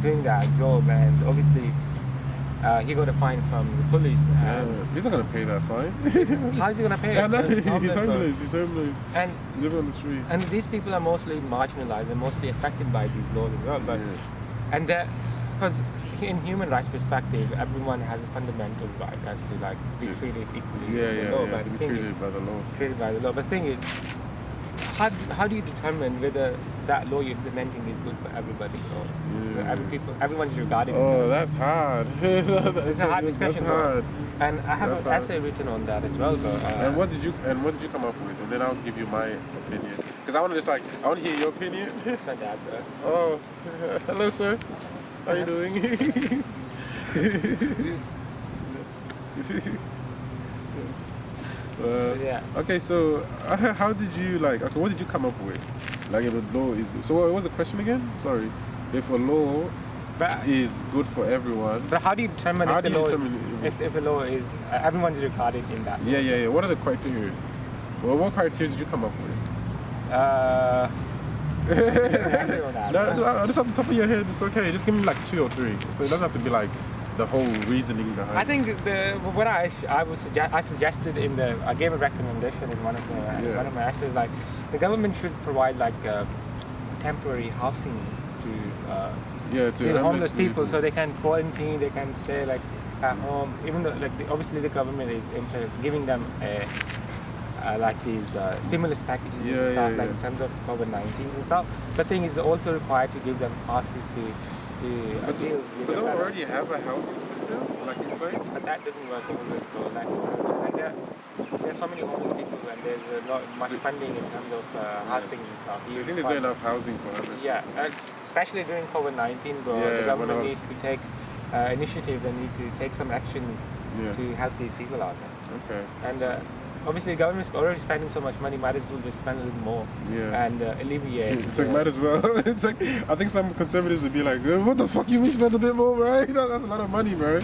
[SPEAKER 2] doing that job, and obviously he got a fine from the police.
[SPEAKER 1] He's not gonna pay that fine.
[SPEAKER 2] How is he gonna pay it?
[SPEAKER 1] He's homeless. He's homeless.
[SPEAKER 2] And
[SPEAKER 1] living on the streets.
[SPEAKER 2] And these people are mostly marginalized and mostly affected by these laws as well. But and because in human rights perspective, everyone has a fundamental right as to like be treated equally.
[SPEAKER 1] To be treated by the law.
[SPEAKER 2] Treated by the law. But the thing is, how do you determine whether that law you're implementing is good for everybody or everyone's regarding?
[SPEAKER 1] Oh, that's hard.
[SPEAKER 2] It's a hard discussion.
[SPEAKER 1] That's hard.
[SPEAKER 2] And I have an essay written on that as well. But,
[SPEAKER 1] and what did you come up with? And then I'll give you my opinion. Because I want to hear your opinion.
[SPEAKER 2] It's my dad, sir.
[SPEAKER 1] Oh, hello, sir. How you doing? Okay, so how did you what did you come up with? Like if a law is, so what was the question again? Sorry. If a law is good for everyone.
[SPEAKER 2] But how do you determine if a law is, everyone's regarded in that law?
[SPEAKER 1] Yeah. What are the criteria? Well, what criteria did you come up with? Just off the top of your head, it's okay. Just give me like 2 or 3. So it doesn't have to be like the whole reasoning behind.
[SPEAKER 2] I think I suggested I gave a recommendation in one of my essays, like the government should provide like temporary housing to homeless people, so they can quarantine, they can stay like at home, even though like obviously the government is giving them like these stimulus packages and stuff, like in terms of COVID-19 and stuff. The thing is also required to give them houses to deal with.
[SPEAKER 1] But don't already have a housing system like in place?
[SPEAKER 2] But that doesn't work in the school. Like there's so many homeless people, and there's not much funding in terms of housing and stuff.
[SPEAKER 1] So you think there's not enough housing for homeless people?
[SPEAKER 2] Yeah, especially during COVID-19, the government needs to take initiatives and need to take some action to help these people out there.
[SPEAKER 1] Okay.
[SPEAKER 2] And obviously, the government's already spending so much money, might as well just spend a little more and alleviate.
[SPEAKER 1] It's like, might as well. It's like, I think some conservatives would be like, what the fuck, you mean spend a bit more, right? That's a lot of money, bro.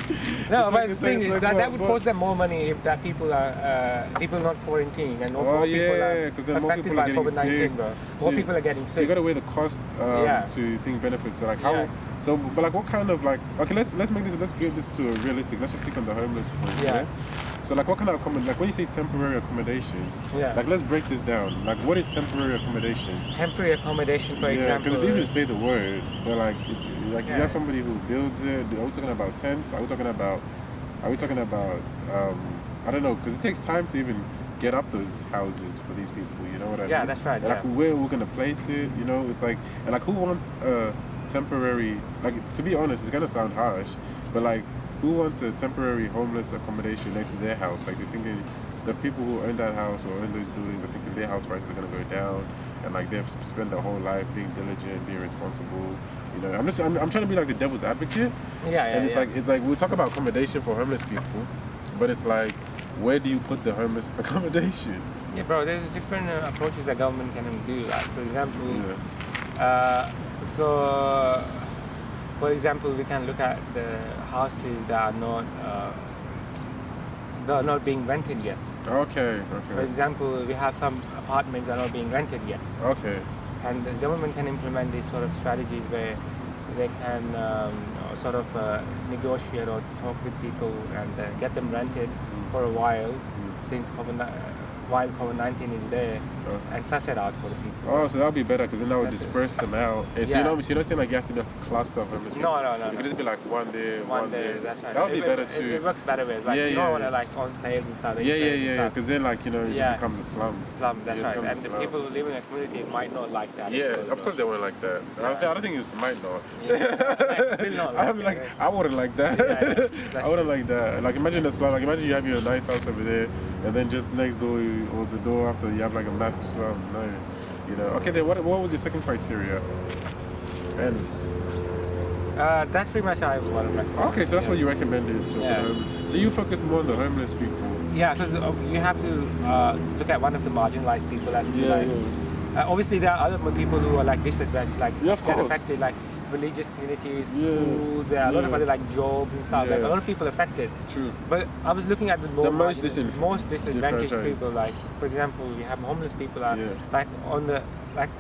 [SPEAKER 2] No, but the thing is, that would cost them more money if that people are not quarantining and more people are affected by COVID-19, bro. More people are getting sick.
[SPEAKER 1] So you got to weigh the cost to think benefits. So like how... So, but like, what kind of like? Okay, let's get this to a realistic. Let's just stick on the homeless point. Yeah. So, like, what kind of like when you say temporary accommodation? Yeah. Like, let's break this down. Like, what is temporary accommodation?
[SPEAKER 2] Temporary accommodation, for example.
[SPEAKER 1] Because it's easy to say the word, but like, it's like you have somebody who builds it. Are we talking about tents? Are we talking about? I don't know, because it takes time to even get up those houses for these people. You know what I mean?
[SPEAKER 2] Yeah, that's right.
[SPEAKER 1] And like, where we're gonna place it? You know, it's like, and like, who wants temporary, like, to be honest, it's gonna sound harsh, but like, who wants a temporary homeless accommodation next to their house? Like, they're thinking the people who own that house or own those buildings are thinking their house prices are gonna go down, and like they've spent their whole life being diligent, being responsible. You know, I'm trying to be like the devil's advocate. And it's like we'll talk about accommodation for homeless people, but it's like, where do you put the homeless accommodation?
[SPEAKER 2] Yeah, bro, there's different approaches that government can do. Like, for example, so, for example, we can look at the houses that are not being rented yet.
[SPEAKER 1] Okay.
[SPEAKER 2] For example, we have some apartments that are not being rented yet.
[SPEAKER 1] Okay.
[SPEAKER 2] And the government can implement these sort of strategies where they can negotiate or talk with people and get them rented for a while, since while COVID-19 is there, and suss it out for the people.
[SPEAKER 1] Oh, so that would be better, because then that would disperse them out. And so you don't seem like you have to be a cluster of homeless people.
[SPEAKER 2] No.
[SPEAKER 1] It could just be like one day.
[SPEAKER 2] That's right.
[SPEAKER 1] That would be better too.
[SPEAKER 2] It works better ways. Like, you don't want to like on sales and stuff.
[SPEAKER 1] Because then like, it just becomes a slum.
[SPEAKER 2] That's right. And the people who live in a community might not like that.
[SPEAKER 1] Yeah, of course they won't like that. I don't think it might not. I wouldn't like that. I wouldn't like that. Like, imagine a slum. Like, imagine you have your nice house over there, and then just next door or the door after you have like a massive slum. No, you know. Okay, then what was your second criteria? And
[SPEAKER 2] that's pretty much how I would recommend.
[SPEAKER 1] Okay, so that's what you recommended. So you focus more on the homeless people.
[SPEAKER 2] Yeah, because you have to look at one of the marginalized people as obviously there are other people who are like disadvantaged, like get affected, like religious communities, schools, a lot of other like jobs and stuff. Like a lot of people affected.
[SPEAKER 1] True.
[SPEAKER 2] But I was looking at the most disadvantaged
[SPEAKER 1] right.
[SPEAKER 2] people. Like for example, we have homeless people are like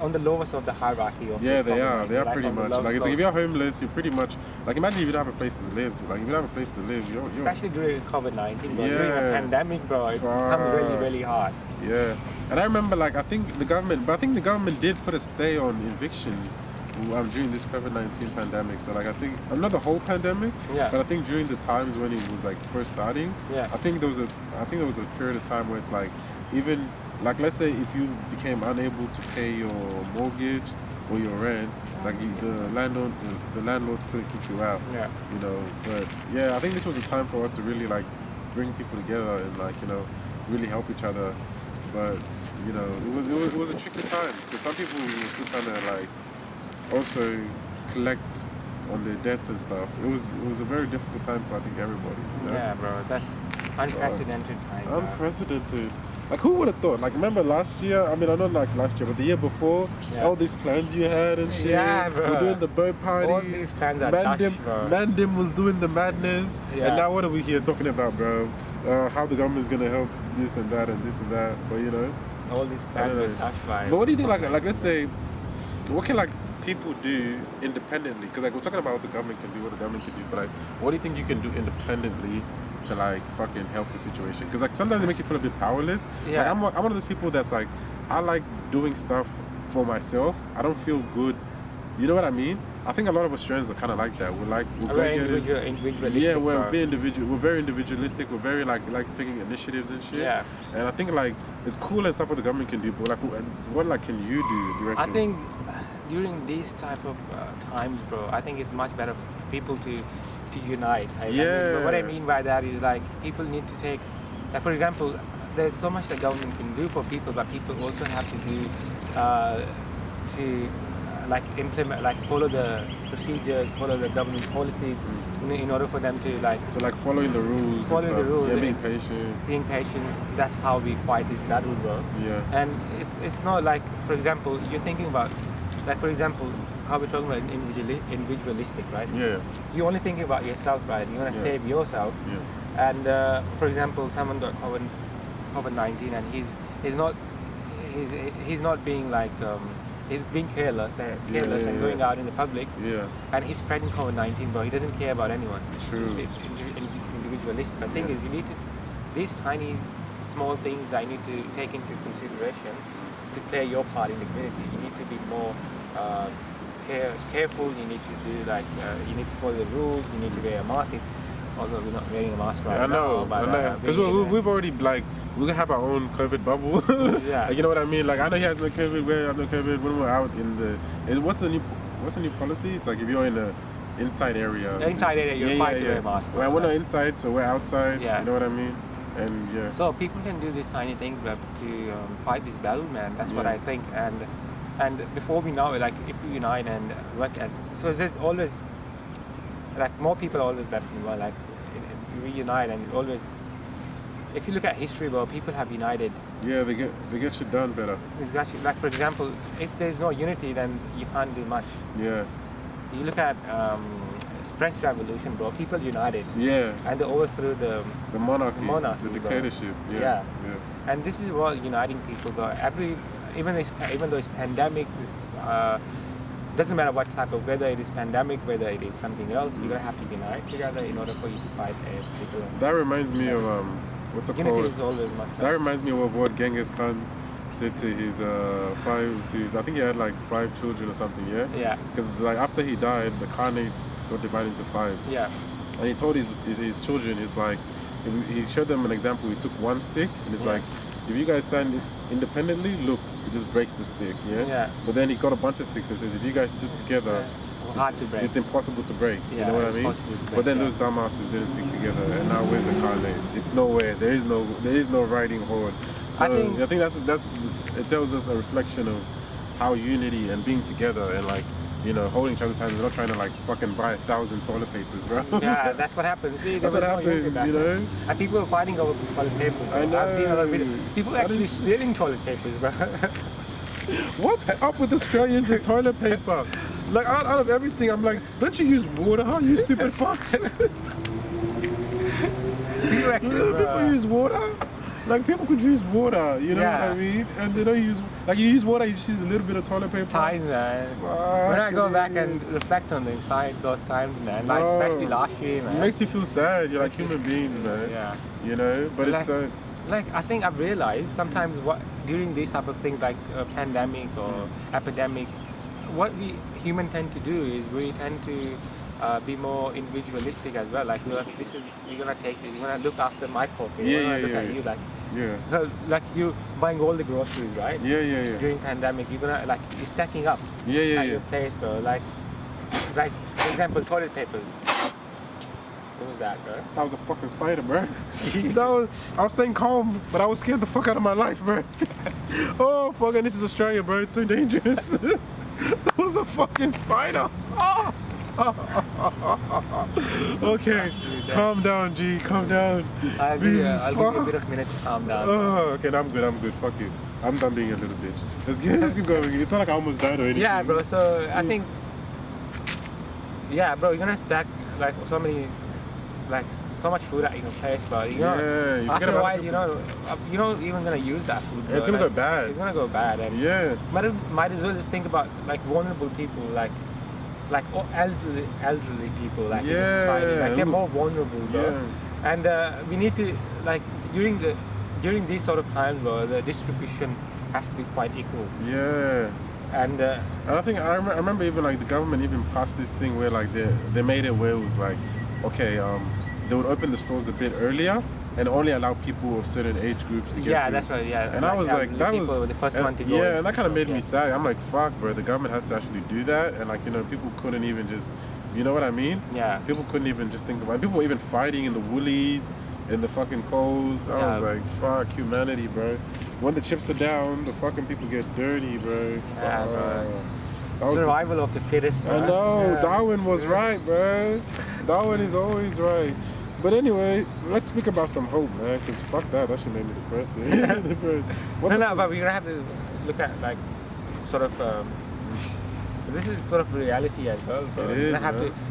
[SPEAKER 2] on the lowest of the hierarchy of
[SPEAKER 1] they
[SPEAKER 2] this
[SPEAKER 1] are
[SPEAKER 2] like
[SPEAKER 1] pretty much like it's like if you're homeless, you're pretty much like imagine if you don't have a place to live. Like if you don't have a place to live, you're
[SPEAKER 2] especially during COVID-19, bro. During a pandemic, bro, it's become really, really hard.
[SPEAKER 1] Yeah, and I remember like I think the government did put a stay on evictions during this COVID-19 pandemic. So like I think not the whole pandemic, but I think during the times when it was like first starting, I think there was a period of time where it's like even like let's say if you became unable to pay your mortgage or your rent, like the landlords couldn't kick you out. You know, but I think this was a time for us to really like bring people together and like really help each other. But it was a tricky time because some people were still trying to like also collect on their debts and stuff. It was a very difficult time for I think everybody. You know?
[SPEAKER 2] Yeah, bro, that's unprecedented time.
[SPEAKER 1] Unprecedented. Like who would have thought? Like remember last year? I mean, I know like last year, but the year before, all these plans you had and shit.
[SPEAKER 2] Yeah, bro.
[SPEAKER 1] We're doing the bird parties.
[SPEAKER 2] All these plans are touched, bro.
[SPEAKER 1] Mandim was doing the madness, and now what are we here talking about, bro? How the government's gonna help this and that and this and that, but
[SPEAKER 2] all these plans are touched by.
[SPEAKER 1] But what do you think? Like let's say, what can like people do independently? Because like we're talking about what the government can do, but like, what do you think you can do independently to like fucking help the situation? Because like sometimes it makes you feel a bit powerless. Like, I'm one of those people that's like I like doing stuff for myself. I don't feel good. You know what I mean? I think a lot of Australians are kind of like that. We're
[SPEAKER 2] very individualistic.
[SPEAKER 1] Yeah, we're very individualistic. We're very like taking initiatives and shit.
[SPEAKER 2] Yeah.
[SPEAKER 1] And I think like it's cool and stuff what the government can do, but like what like can you do? Do you reckon?
[SPEAKER 2] I think during these type of times, bro, I think it's much better for people to unite. I mean, what I mean by that is like people need to take, like for example, there's so much the government can do for people, but people also have to do to like implement, like follow the procedures, follow the government policies in order for them to like.
[SPEAKER 1] So like following the rules. Yeah, being patient.
[SPEAKER 2] That's how we fight this battle, bro.
[SPEAKER 1] Yeah.
[SPEAKER 2] And it's not like, for example, you're thinking about, like for example, how we're talking about individualistic, right?
[SPEAKER 1] Yeah.
[SPEAKER 2] You're only thinking about yourself, right? You want to save yourself.
[SPEAKER 1] Yeah.
[SPEAKER 2] And for example, someone got COVID-19 and he's not being like he's being careless and going out in the public.
[SPEAKER 1] Yeah.
[SPEAKER 2] And he's spreading COVID-19, but he doesn't care about anyone.
[SPEAKER 1] True.
[SPEAKER 2] He's individualistic. The thing is, you need these tiny, small things that you need to take into consideration to play your part in the community. You need to be more careful. You need to do like you need to follow the rules. You need to wear a mask. Although we're not wearing a mask right now. I know. Because
[SPEAKER 1] we've already like we're gonna have our own COVID bubble.
[SPEAKER 2] Yeah.
[SPEAKER 1] Like, you know what I mean? Like I know he has no COVID. We have no COVID. When we're out in the, what's the new policy? It's like if you're in the inside area.
[SPEAKER 2] Inside area, you're fine to wear a mask.
[SPEAKER 1] Well, we're not inside, so we're outside.
[SPEAKER 2] Yeah.
[SPEAKER 1] You know what I mean? And
[SPEAKER 2] so people can do these tiny things, but to fight this battle, man. That's what I think. And before we know it, like if we unite and work as, so there's always like more people are always better than one. Like we unite and always. If you look at history, well, people have united.
[SPEAKER 1] Yeah, they get shit done better.
[SPEAKER 2] Exactly. Like for example, if there's no unity, then you can't do much.
[SPEAKER 1] Yeah.
[SPEAKER 2] You look at French Revolution, bro. People united.
[SPEAKER 1] Yeah.
[SPEAKER 2] And they overthrew the monarchy,
[SPEAKER 1] the dictatorship.
[SPEAKER 2] Yeah. And this is what uniting people, bro. Even though it's pandemic, doesn't matter what type of, whether it is pandemic, whether it is something else, you're gonna have to unite together in order for you to fight a particular.
[SPEAKER 1] That reminds me of what's it called?
[SPEAKER 2] Unity is always much.
[SPEAKER 1] That reminds me of what Genghis Khan said to his I think he had like 5 children or something. Yeah.
[SPEAKER 2] Yeah.
[SPEAKER 1] Because like after he died, the Khanate got divided into 5.
[SPEAKER 2] Yeah.
[SPEAKER 1] And he told his children, is like, he showed them an example. He took one stick and it's like, if you guys stand independently, look, it just breaks the stick, yeah? But then he got a bunch of sticks and says, if you guys stood together,
[SPEAKER 2] hard to break.
[SPEAKER 1] It's impossible to break,
[SPEAKER 2] you
[SPEAKER 1] know what I mean? But then those dumbasses didn't stick together, and now where's the Khanate? It's nowhere. There is no riding horde. So I think that's it tells us a reflection of how unity and being together and like, you know, holding each other's hands. We're not trying to like fucking buy 1,000 toilet papers, bro.
[SPEAKER 2] Yeah, that's what happens. See,
[SPEAKER 1] that's what happens, you know.
[SPEAKER 2] And people are fighting over toilet papers.
[SPEAKER 1] I know.
[SPEAKER 2] I've seen a lot of videos. People are actually stealing toilet papers, bro.
[SPEAKER 1] What's up with Australians and toilet paper? Like out of everything, I'm like, don't you use water, huh? You stupid fucks.
[SPEAKER 2] You actually,
[SPEAKER 1] People use water. Like people could use water, you know what I mean? And they don't use, like you use water, you just use a little bit of toilet paper.
[SPEAKER 2] Times, man. When I go back and reflect on those times, man, like especially last year, man.
[SPEAKER 1] It makes you feel sad. You're like human beings, man.
[SPEAKER 2] Yeah.
[SPEAKER 1] You know, but
[SPEAKER 2] like,
[SPEAKER 1] it's
[SPEAKER 2] like I think I've realized sometimes what during these type of things like a pandemic or epidemic, what we human tend to do is we tend to be more individualistic as well. Like you're gonna take this, you're gonna look after my pocket. Look at you like you buying all the groceries, right?
[SPEAKER 1] Yeah.
[SPEAKER 2] During pandemic, you're gonna like you're stacking up at your place, bro. Like for example, toilet papers. What was that, bro?
[SPEAKER 1] That was a fucking spider, bro. I was staying calm, but I was scared the fuck out of my life, bro. Oh, fucking, this is Australia, bro. It's so dangerous. That was a fucking spider. Oh. Okay, calm down, G. Calm down.
[SPEAKER 2] I'll give you a bit of minute to calm down.
[SPEAKER 1] Oh, okay, I'm good. Fuck you. I'm done being a little bitch. Let's keep going. It's not like I almost died or anything.
[SPEAKER 2] Yeah, bro. So I think, bro, you're gonna stack like so much food at your place, but you know, after a while, you're not even gonna use that food. Bro.
[SPEAKER 1] It's gonna go bad.
[SPEAKER 2] It's gonna go bad, and might as well just think about like vulnerable people, like elderly people, like in society, like they're more vulnerable, bro. And we need to like during these sort of times, bro, the distribution has to be quite equal.
[SPEAKER 1] Yeah.
[SPEAKER 2] And
[SPEAKER 1] I think I remember even like the government even passed this thing where like they made it where it was like, okay, they would open the stores a bit earlier and only allow people of certain age groups to get
[SPEAKER 2] yeah,
[SPEAKER 1] food.
[SPEAKER 2] that's right. Yeah,
[SPEAKER 1] and I was like, that was
[SPEAKER 2] the first one to go.
[SPEAKER 1] Yeah, and that kind of made me sad. I'm like, fuck, bro, the government has to actually do that, and like, you know, people couldn't even just, you know what I mean?
[SPEAKER 2] Yeah.
[SPEAKER 1] People couldn't even just think about it. People were even fighting in the Woolies, in the fucking Coles. I was like, fuck humanity, bro. When the chips are down, the fucking people get dirty, bro.
[SPEAKER 2] Yeah, bro. Survival of the fittest, bro.
[SPEAKER 1] I know, Darwin was right, bro. Darwin is always right. But anyway, let's speak about some hope, man, because fuck that should make me depressed.
[SPEAKER 2] But we're gonna have to look at like sort of this is sort of reality as well. So
[SPEAKER 1] it is,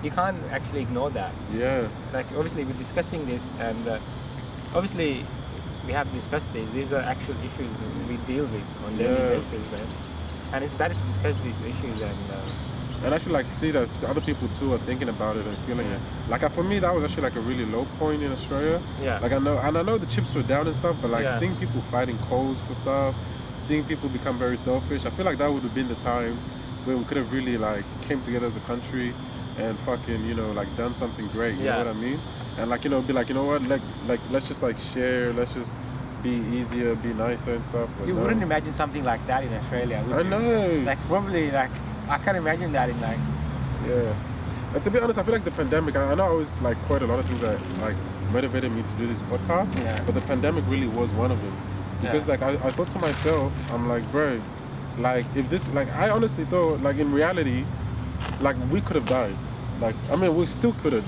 [SPEAKER 2] you can't actually ignore that.
[SPEAKER 1] Yeah.
[SPEAKER 2] Like obviously we're discussing this, and obviously we have discussed this. These are actual issues we deal with on daily basis, man. And it's better to discuss these issues
[SPEAKER 1] and actually like see that other people too are thinking about it and feeling it. Like for me, that was actually like a really low point in Australia.
[SPEAKER 2] Yeah.
[SPEAKER 1] Like I know the chips were down and stuff, but like seeing people fighting Coles for stuff, seeing people become very selfish, I feel like that would have been the time where we could have really like came together as a country and fucking, you know, like done something great. You know what I mean? And like, you know, be like, you know what, like let's just like share, let's just be easier, be nicer and stuff. But
[SPEAKER 2] you wouldn't imagine something like that in Australia, would you?
[SPEAKER 1] I know.
[SPEAKER 2] Like probably like I can't imagine that in like.
[SPEAKER 1] Yeah. And to be honest, I feel like the pandemic, I know I was like quite a lot of things that like motivated me to do this podcast, but the pandemic really was one of them. Because like I thought to myself, I'm like, bro, like if this, like I honestly thought like in reality, like we could have died. Like, I mean, we still could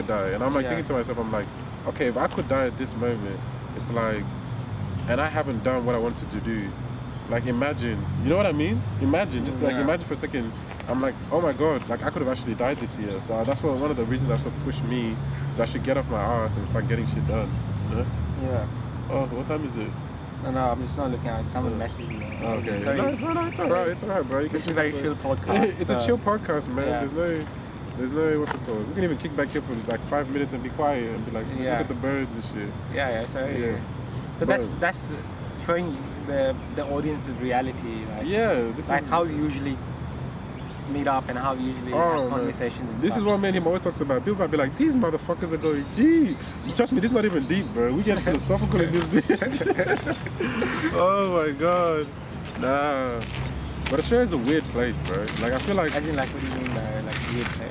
[SPEAKER 1] die. And I'm like thinking to myself, I'm like, okay, if I could die at this moment, it's like, and I haven't done what I wanted to do. Like imagine, you know what I mean? Imagine, just like imagine for a second. I'm like, oh my god, like I could have actually died this year. So that's one of the reasons that sort of pushed me to actually get off my ass and start getting shit done. You know?
[SPEAKER 2] Yeah.
[SPEAKER 1] Oh, what time is it?
[SPEAKER 2] No, I'm just not looking at someone messaging me.
[SPEAKER 1] Oh, okay.
[SPEAKER 2] Sorry.
[SPEAKER 1] No, it's alright, bro.
[SPEAKER 2] This is a very chill podcast.
[SPEAKER 1] It's a chill podcast, man. There's no what's it called? We can even kick back here for like 5 minutes and be quiet and be like, look at the birds and shit.
[SPEAKER 2] So that's showing the audience the reality, like how we usually meet up and how we usually have conversations.
[SPEAKER 1] This is what me and him always talks about. People might be like, these motherfuckers are going deep. Trust me, this is not even deep, bro. We get philosophical in this bitch. Oh my god. Nah. But Australia's a weird place, bro. Like I feel like.
[SPEAKER 2] As in, like, what do you mean by like weird place?